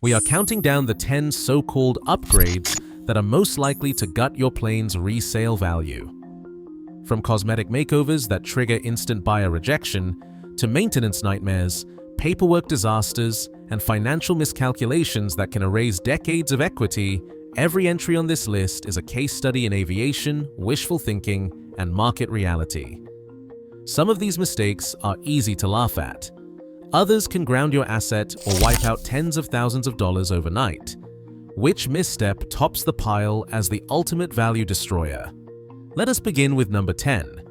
We are counting down the 10 so-called upgrades that are most likely to gut your plane's resale value. From cosmetic makeovers that trigger instant buyer rejection, to maintenance nightmares, paperwork disasters, and financial miscalculations that can erase decades of equity, every entry on this list is a case study in aviation, wishful thinking, and market reality. Some of these mistakes are easy to laugh at. Others can ground your asset or wipe out tens of thousands of dollars overnight. Which misstep tops the pile as the ultimate value destroyer? Let us begin with number 10.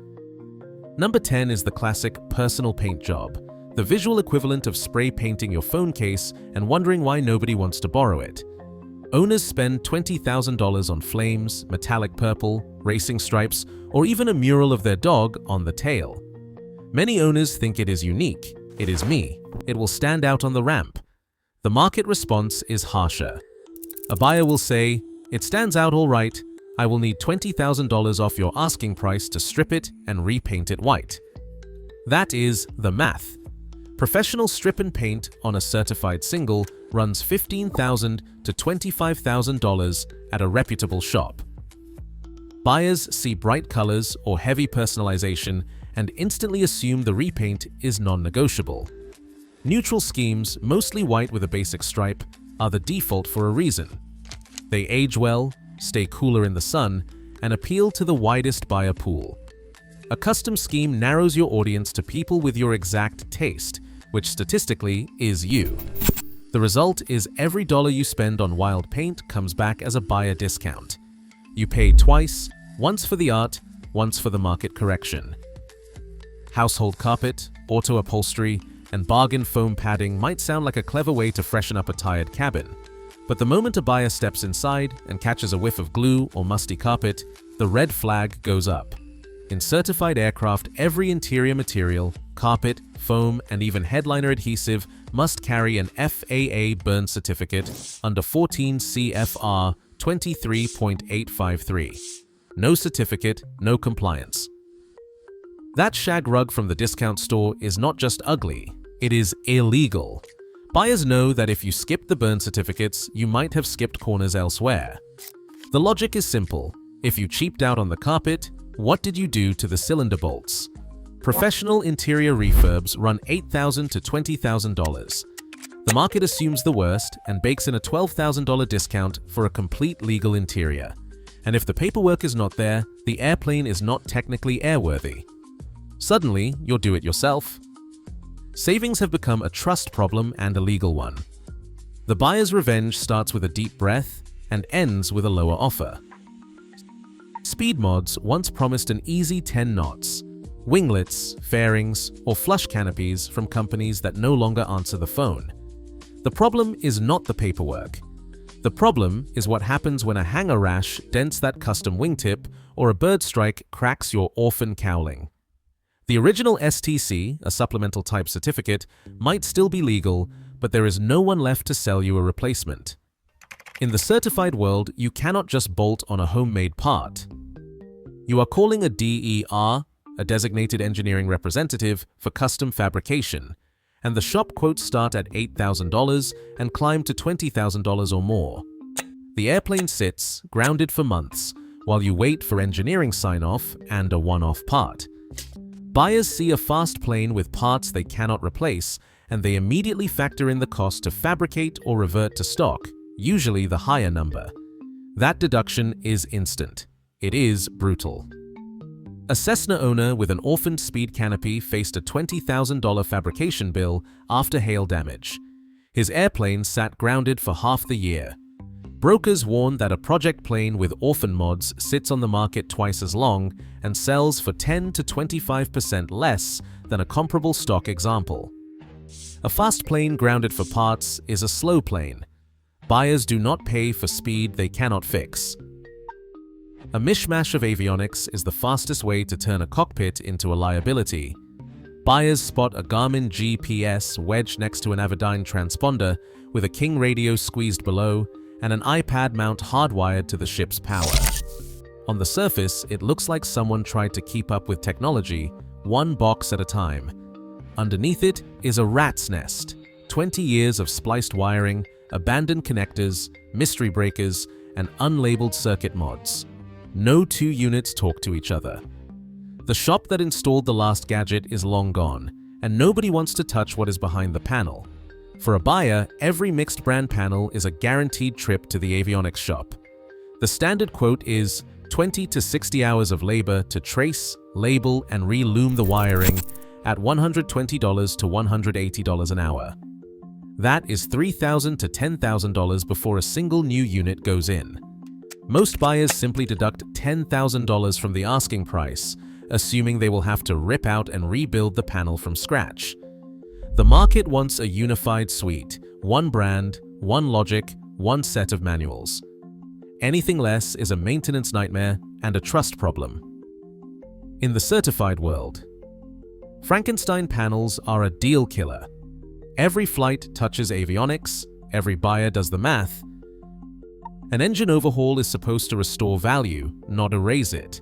Number 10 is the classic personal paint job, the visual equivalent of spray painting your phone case and wondering why nobody wants to borrow it. Owners spend $20,000 on flames, metallic purple, racing stripes, or even a mural of their dog on the tail. Many owners think it is unique. It is me. It will stand out on the ramp. The market response is harsher. A buyer will say, "It stands out all right. I will need $20,000 off your asking price to strip it and repaint it white." That is the math. Professional strip and paint on a certified single runs $15,000 to $25,000 at a reputable shop. Buyers see bright colors or heavy personalization and instantly assume the repaint is non-negotiable. Neutral schemes, mostly white with a basic stripe, are the default for a reason. They age well, stay cooler in the sun, and appeal to the widest buyer pool. A custom scheme narrows your audience to people with your exact taste, which statistically is you. The result is every dollar you spend on wild paint comes back as a buyer discount. You pay twice, once for the art, once for the market correction. Household carpet, auto upholstery, and bargain foam padding might sound like a clever way to freshen up a tired cabin. But the moment a buyer steps inside and catches a whiff of glue or musty carpet, the red flag goes up. In certified aircraft, every interior material, carpet, foam, and even headliner adhesive must carry an FAA burn certificate under 14 CFR 23.853. No certificate, no compliance. That shag rug from the discount store is not just ugly, it is illegal. Buyers know that if you skip the burn certificates, you might have skipped corners elsewhere. The logic is simple. If you cheaped out on the carpet, what did you do to the cylinder bolts? Professional interior refurbs run $8,000 to $20,000. The market assumes the worst and bakes in a $12,000 discount for a complete legal interior. And if the paperwork is not there, the airplane is not technically airworthy. Suddenly, you'll do it yourself. Savings have become a trust problem and a legal one. The buyer's revenge starts with a deep breath and ends with a lower offer. Speed mods once promised an easy 10 knots, winglets, fairings, or flush canopies from companies that no longer answer the phone. The problem is not the paperwork. The problem is what happens when a hangar rash dents that custom wingtip or a bird strike cracks your Orphan cowling. The original STC, a supplemental type certificate, might still be legal, but there is no one left to sell you a replacement. In the certified world, you cannot just bolt on a homemade part. You are calling a DER, a designated engineering representative, for custom fabrication, and the shop quotes start at $8,000 and climb to $20,000 or more. The airplane sits, grounded for months, while you wait for engineering sign-off and a one-off part. Buyers see a fast plane with parts they cannot replace, and they immediately factor in the cost to fabricate or revert to stock, usually the higher number. That deduction is instant. It is brutal. A Cessna owner with an Orphan speed canopy faced a $20,000 fabrication bill after hail damage. His airplane sat grounded for half the year. Brokers warn that a project plane with Orphan mods sits on the market twice as long and sells for 10 to 25% less than a comparable stock example. A fast plane grounded for parts is a slow plane. Buyers do not pay for speed they cannot fix. A mishmash of avionics is the fastest way to turn a cockpit into a liability. Buyers spot a Garmin GPS wedged next to an Avidyne transponder with a King radio squeezed below and an iPad mount hardwired to the ship's power. On the surface, it looks like someone tried to keep up with technology, one box at a time. Underneath it is a rat's nest, 20 years of spliced wiring, abandoned connectors, mystery breakers, and unlabeled circuit mods. No two units talk to each other. The shop that installed the last gadget is long gone, and nobody wants to touch what is behind the panel. For a buyer, every mixed brand panel is a guaranteed trip to the avionics shop. The standard quote is 20 to 60 hours of labor to trace, label, and re-loom the wiring at $120 to $180 an hour. That is $3,000 to $10,000 before a single new unit goes in. Most buyers simply deduct $10,000 from the asking price, assuming they will have to rip out and rebuild the panel from scratch. The market wants a unified suite, one brand, one logic, one set of manuals. Anything less is a maintenance nightmare and a trust problem. In the certified world, Frankenstein panels are a deal killer. Every flight touches avionics, every buyer does the math. An engine overhaul is supposed to restore value, not erase it.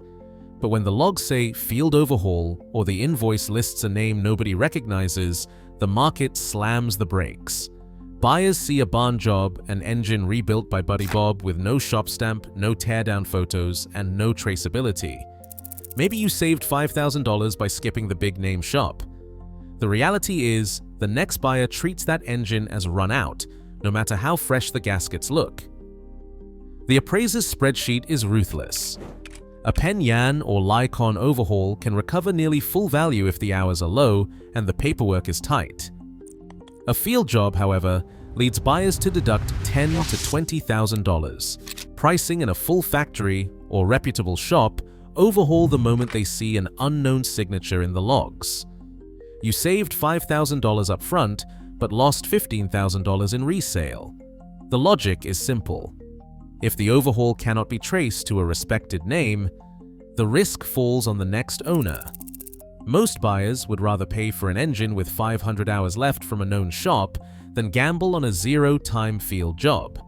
But when the logs say field overhaul or the invoice lists a name nobody recognizes, the market slams the brakes. Buyers see a barn job, an engine rebuilt by Buddy Bob with no shop stamp, no teardown photos, and no traceability. Maybe you saved $5,000 by skipping the big name shop. The reality is, the next buyer treats that engine as run out, no matter how fresh the gaskets look. The appraiser's spreadsheet is ruthless. A Pen Yan or Lycon overhaul can recover nearly full value if the hours are low and the paperwork is tight. A field job, however, leads buyers to deduct $10,000 to $20,000. Pricing in a full factory or reputable shop overhaul the moment they see an unknown signature in the logs. You saved $5,000 up front, but lost $15,000 in resale. The logic is simple. If the overhaul cannot be traced to a respected name, the risk falls on the next owner. Most buyers would rather pay for an engine with 500 hours left from a known shop than gamble on a zero-time field job.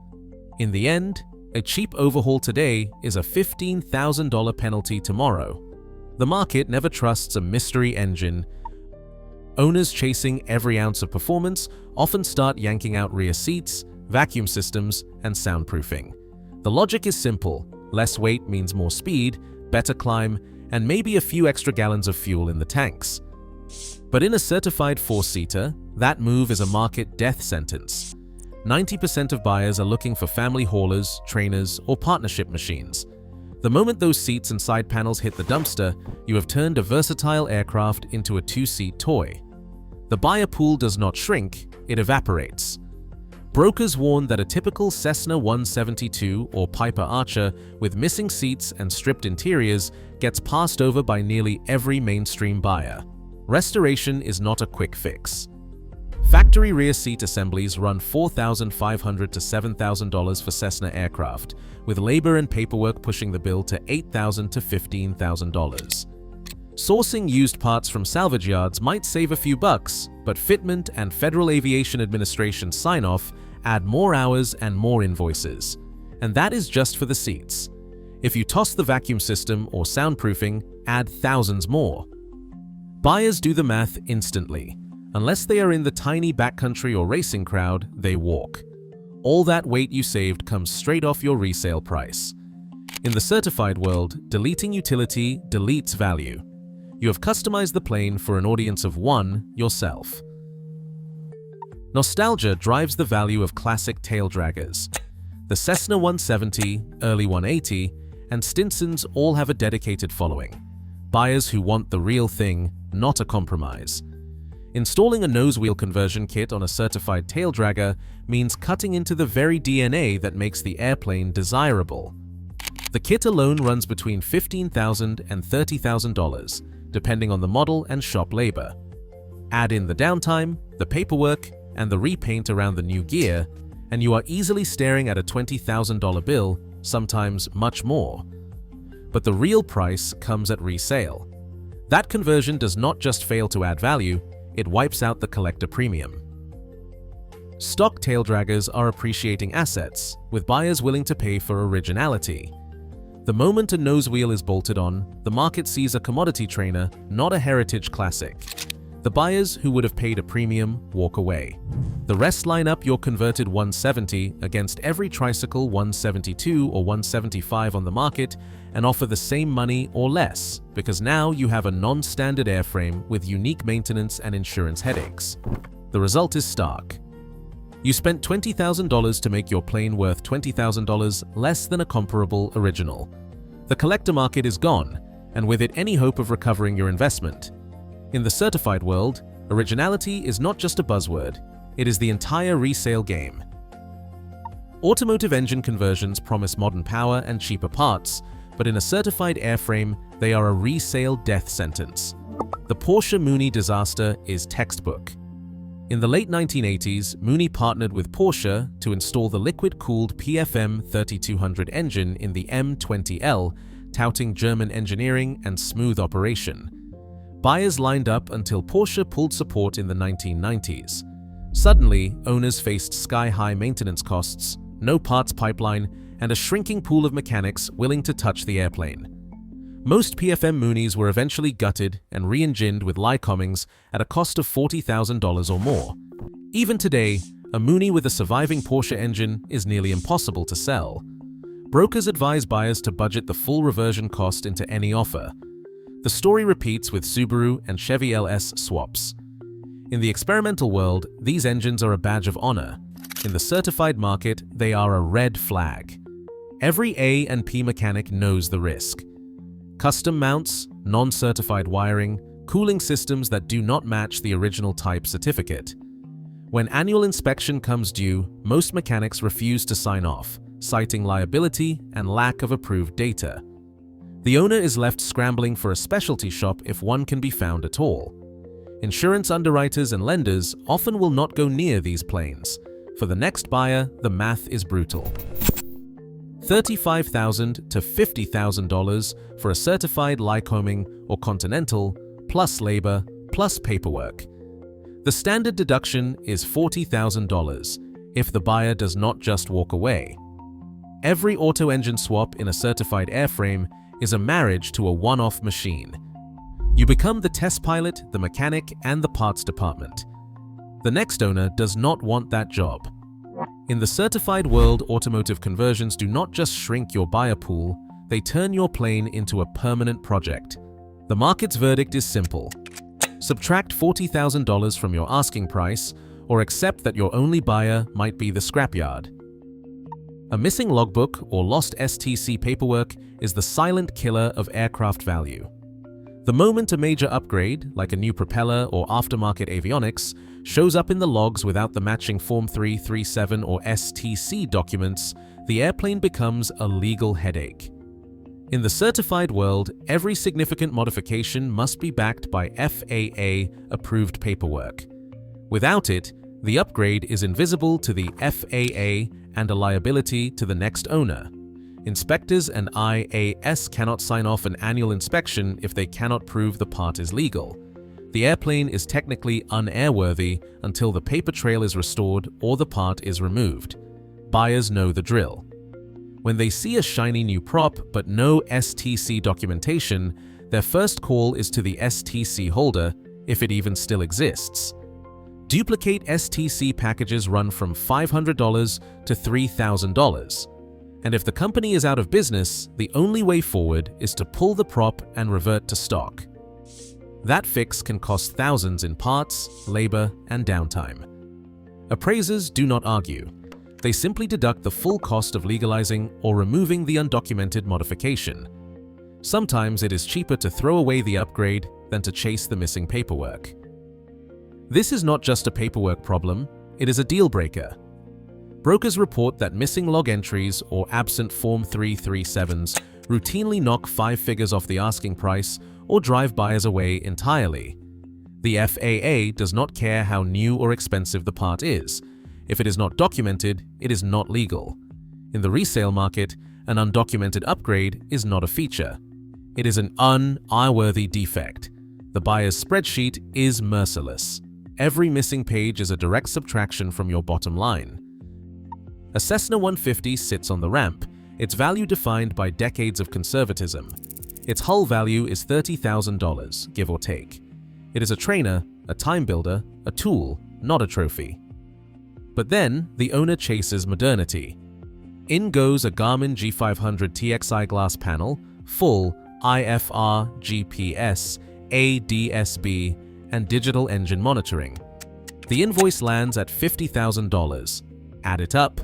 In the end, a cheap overhaul today is a $15,000 penalty tomorrow. The market never trusts a mystery engine. Owners chasing every ounce of performance often start yanking out rear seats, vacuum systems, and soundproofing. The logic is simple. Less weight means more speed, better climb, and maybe a few extra gallons of fuel in the tanks. But in a certified four-seater, that move is a market death sentence. 90% of buyers are looking for family haulers, trainers, or partnership machines. The moment those seats and side panels hit the dumpster, you have turned a versatile aircraft into a two-seat toy. The buyer pool does not shrink, it evaporates. Brokers warn that a typical Cessna 172 or Piper Archer with missing seats and stripped interiors gets passed over by nearly every mainstream buyer. Restoration is not a quick fix. Factory rear seat assemblies run $4,500 to $7,000 for Cessna aircraft, with labor and paperwork pushing the bill to $8,000 to $15,000. Sourcing used parts from salvage yards might save a few bucks, but fitment and Federal Aviation Administration sign-off add more hours and more invoices. And that is just for the seats. If you toss the vacuum system or soundproofing, add thousands more. Buyers do the math instantly. Unless they are in the tiny backcountry or racing crowd, they walk. All that weight you saved comes straight off your resale price. In the certified world, deleting utility deletes value. You have customized the plane for an audience of one, yourself. Nostalgia drives the value of classic tail draggers. The Cessna 170, early 180, and Stinsons all have a dedicated following. Buyers who want the real thing, not a compromise. Installing a nose wheel conversion kit on a certified tail dragger means cutting into the very DNA that makes the airplane desirable. The kit alone runs between $15,000 and $30,000, depending on the model and shop labor. Add in the downtime, the paperwork, and the repaint around the new gear, and you are easily staring at a $20,000 bill, sometimes much more. But the real price comes at resale. That conversion does not just fail to add value, it wipes out the collector premium. Stock tail draggers are appreciating assets, with buyers willing to pay for originality. The moment a nose wheel is bolted on, the market sees a commodity trainer, not a heritage classic. The buyers who would have paid a premium walk away. The rest line up your converted 170 against every tricycle 172 or 175 on the market and offer the same money or less, because now you have a non-standard airframe with unique maintenance and insurance headaches. The result is stark. You spent $20,000 to make your plane worth $20,000 less than a comparable original. The collector market is gone, and with it any hope of recovering your investment. In the certified world, originality is not just a buzzword, it is the entire resale game. Automotive engine conversions promise modern power and cheaper parts, but in a certified airframe, they are a resale death sentence. The Porsche Mooney disaster is textbook. In the late 1980s, Mooney partnered with Porsche to install the liquid-cooled PFM 3200 engine in the M20L, touting German engineering and smooth operation. Buyers lined up until Porsche pulled support in the 1990s. Suddenly, owners faced sky-high maintenance costs, no parts pipeline, and a shrinking pool of mechanics willing to touch the airplane. Most PFM Mooneys were eventually gutted and re-engined with Lycomings at a cost of $40,000 or more. Even today, a Mooney with a surviving Porsche engine is nearly impossible to sell. Brokers advise buyers to budget the full reversion cost into any offer. The story repeats with Subaru and Chevy LS swaps. In the experimental world, these engines are a badge of honor. In the certified market, they are a red flag. Every A and P mechanic knows the risk. Custom mounts, non-certified wiring, cooling systems that do not match the original type certificate. When annual inspection comes due, most mechanics refuse to sign off, citing liability and lack of approved data. The owner is left scrambling for a specialty shop if one can be found at all. Insurance underwriters and lenders often will not go near these planes. For the next buyer, the math is brutal. $35,000 to $50,000 for a certified Lycoming or Continental, plus labor, plus paperwork. The standard deduction is $40,000 if the buyer does not just walk away. Every auto engine swap in a certified airframe is a marriage to a one-off machine. You become the test pilot, the mechanic, and the parts department. The next owner does not want that job. In the certified world, automotive conversions do not just shrink your buyer pool, they turn your plane into a permanent project. The market's verdict is simple. Subtract $40,000 from your asking price, or accept that your only buyer might be the scrapyard. A missing logbook or lost STC paperwork is the silent killer of aircraft value. The moment a major upgrade, like a new propeller or aftermarket avionics, shows up in the logs without the matching Form 337 or STC documents, the airplane becomes a legal headache. In the certified world, every significant modification must be backed by FAA-approved paperwork. Without it, the upgrade is invisible to the FAA and a liability to the next owner. Inspectors and IAS cannot sign off an annual inspection if they cannot prove the part is legal. The airplane is technically unairworthy until the paper trail is restored or the part is removed. Buyers know the drill. When they see a shiny new prop but no STC documentation, their first call is to the STC holder, if it even still exists. Duplicate STC packages run from $500 to $3,000. And if the company is out of business, the only way forward is to pull the prop and revert to stock. That fix can cost thousands in parts, labor, and downtime. Appraisers do not argue. They simply deduct the full cost of legalizing or removing the undocumented modification. Sometimes it is cheaper to throw away the upgrade than to chase the missing paperwork. This is not just a paperwork problem, it is a deal breaker. Brokers report that missing log entries or absent Form 337s routinely knock 5 figures off the asking price or drive buyers away entirely. The FAA does not care how new or expensive the part is. If it is not documented, it is not legal. In the resale market, an undocumented upgrade is not a feature. It is an un-airworthy defect. The buyer's spreadsheet is merciless. Every missing page is a direct subtraction from your bottom line. A Cessna 150 sits on the ramp, its value defined by decades of conservatism. Its hull value is $30,000, give or take. It is a trainer, a time builder, a tool, not a trophy. But then, the owner chases modernity. In goes a Garmin G500 TXI glass panel, full IFR, GPS, ADS-B, and digital engine monitoring. The invoice lands at $50,000. Add it up,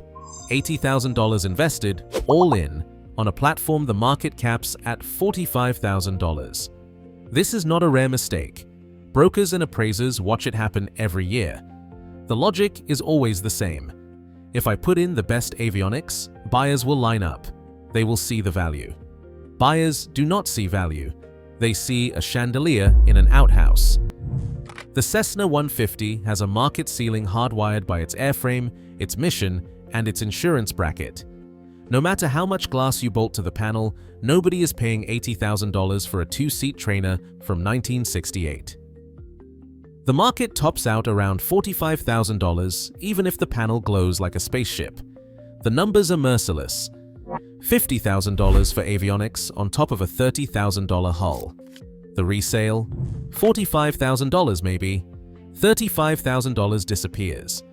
$80,000 invested, all in, on a platform the market caps at $45,000. This is not a rare mistake. Brokers and appraisers watch it happen every year. The logic is always the same. If I put in the best avionics, buyers will line up. They will see the value. Buyers do not see value. They see a chandelier in an outhouse. The Cessna 150 has a market ceiling hardwired by its airframe, its mission, and its insurance bracket. No matter how much glass you bolt to the panel, nobody is paying $80,000 for a two-seat trainer from 1968. The market tops out around $45,000 even if the panel glows like a spaceship. The numbers are merciless. $50,000 for avionics on top of a $30,000 hull. The resale? $45,000 maybe. $35,000 disappears.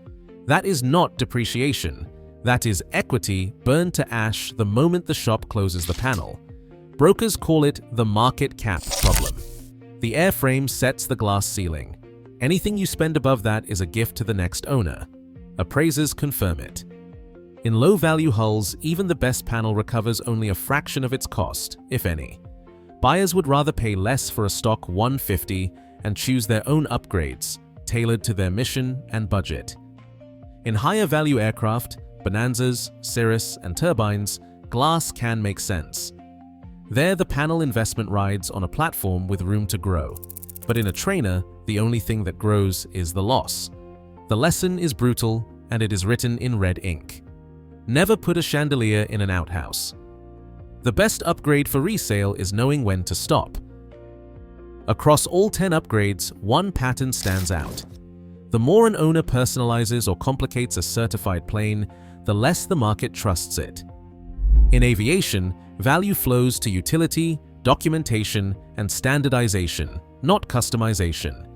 That is not depreciation. That is equity burned to ash the moment the shop closes the panel. Brokers call it the market cap problem. The airframe sets the glass ceiling. Anything you spend above that is a gift to the next owner. Appraisers confirm it. In low-value hulls, even the best panel recovers only a fraction of its cost, if any. Buyers would rather pay less for a stock 150 and choose their own upgrades, tailored to their mission and budget. In higher-value aircraft, Bonanzas, Cirrus, and turbines, glass can make sense. There, the panel investment rides on a platform with room to grow. But in a trainer, the only thing that grows is the loss. The lesson is brutal, and it is written in red ink. Never put a chandelier in an outhouse. The best upgrade for resale is knowing when to stop. Across all 10 upgrades, one pattern stands out. The more an owner personalizes or complicates a certified plane, the less the market trusts it. In aviation, value flows to utility, documentation, and standardization, not customization.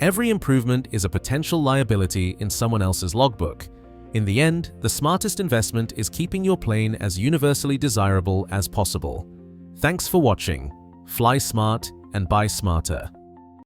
Every improvement is a potential liability in someone else's logbook. In the end, the smartest investment is keeping your plane as universally desirable as possible. Thanks for watching. Fly smart and buy smarter.